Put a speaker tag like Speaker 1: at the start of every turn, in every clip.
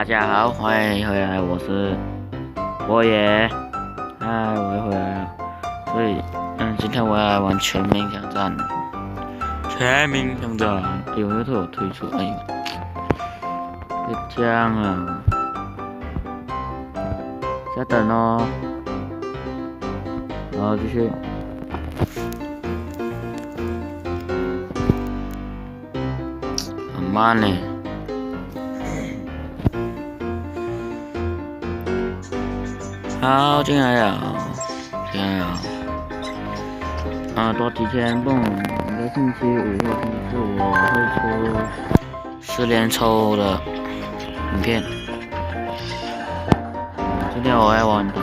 Speaker 1: 家好，欢迎回来，我是波爷。我又回来了。所以，今天我要来玩全民挑战。全民挑战，有没有有推出？哎呦，别这样啊！再等哦。然后继续。很慢呢。好，进来了，进来了。多提前蹦，每个星期五或星期四我会出10连抽的影片。今天我要玩打牌，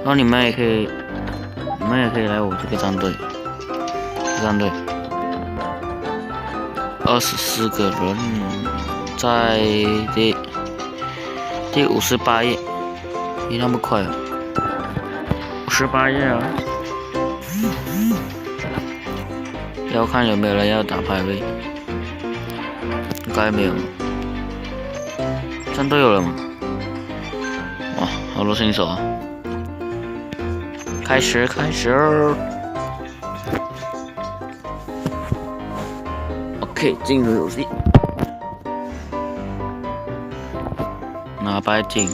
Speaker 1: 然后你们也可以来我这个战队，24个人，在第58页，那么快啊，58页啊，要看有没有人要打排位，应该没有，战队有了吗？哇，好多新手啊！开始。OK， 进入游戏。拿白金。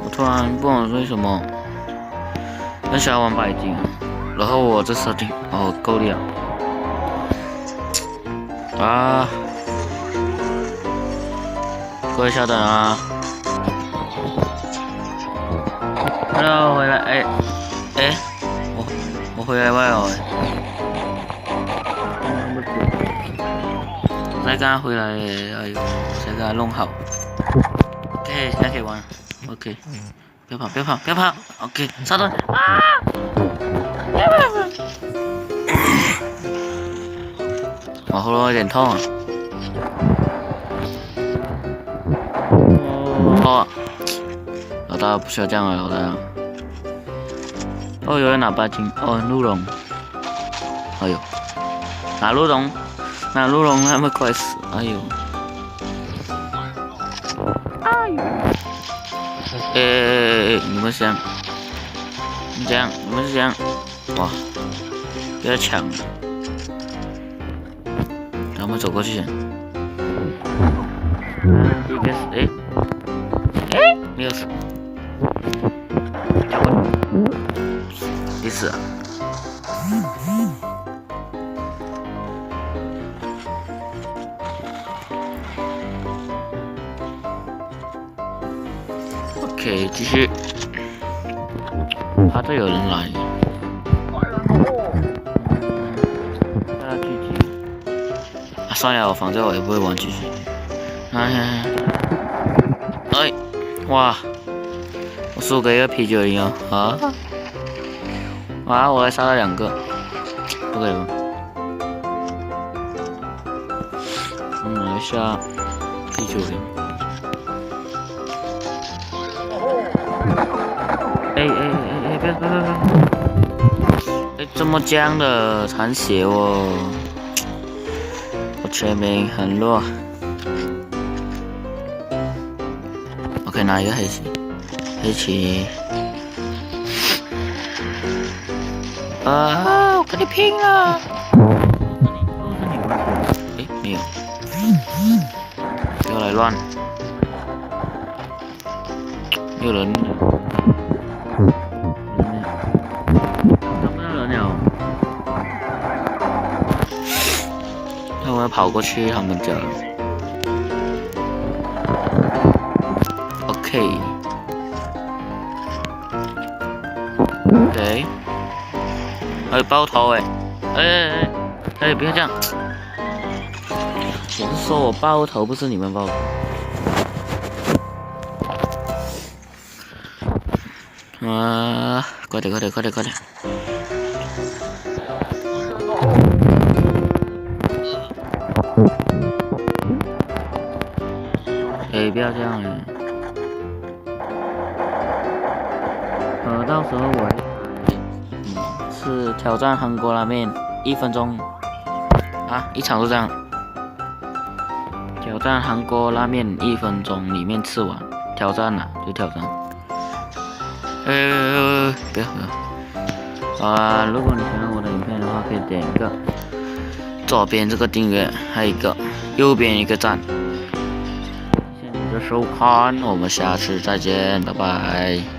Speaker 1: 我突然不懂为什么很喜欢玩白金，然后我这设定够力啊！各位稍等啊。Hello， 回来，我回来外哦，才刚回来，哎呦，才刚弄好 ，OK， 现在可以玩了 ，OK， 别跑 ，OK， 稍等啊！我喉咙有点痛啊。老大不需要这样了，老大。有人拿白金，鹿茸。哎呦，拿鹿茸那么快死，哎呦。你们是这样，哇，不要抢，让我们走过去。第一个是没有死。第四。OK， 继续。这有人来。算了，反正我也不会玩继续。哇！我输给一个啤酒饮料啊！哇！我还杀了2个，不可以吗？拿一下啤酒饮。别！这么僵的残血哦！我全民很弱。OK， 拿一个黑棋。我跟你拼了！没有，不要来乱，没有人，找不到人了。那我要跑过去他们家。OK。包头不要这样！我是说我包头，不是你们包头。快点！不要这样到时候我是挑战韩国拉面1分钟啊，一场就这样。挑战韩国拉面1分钟里面吃完，挑战了就挑战。不要。如果你喜欢我的影片的话，可以点一个左边这个订阅，还有一个右边一个赞。谢谢你的收看，我们下次再见，拜拜。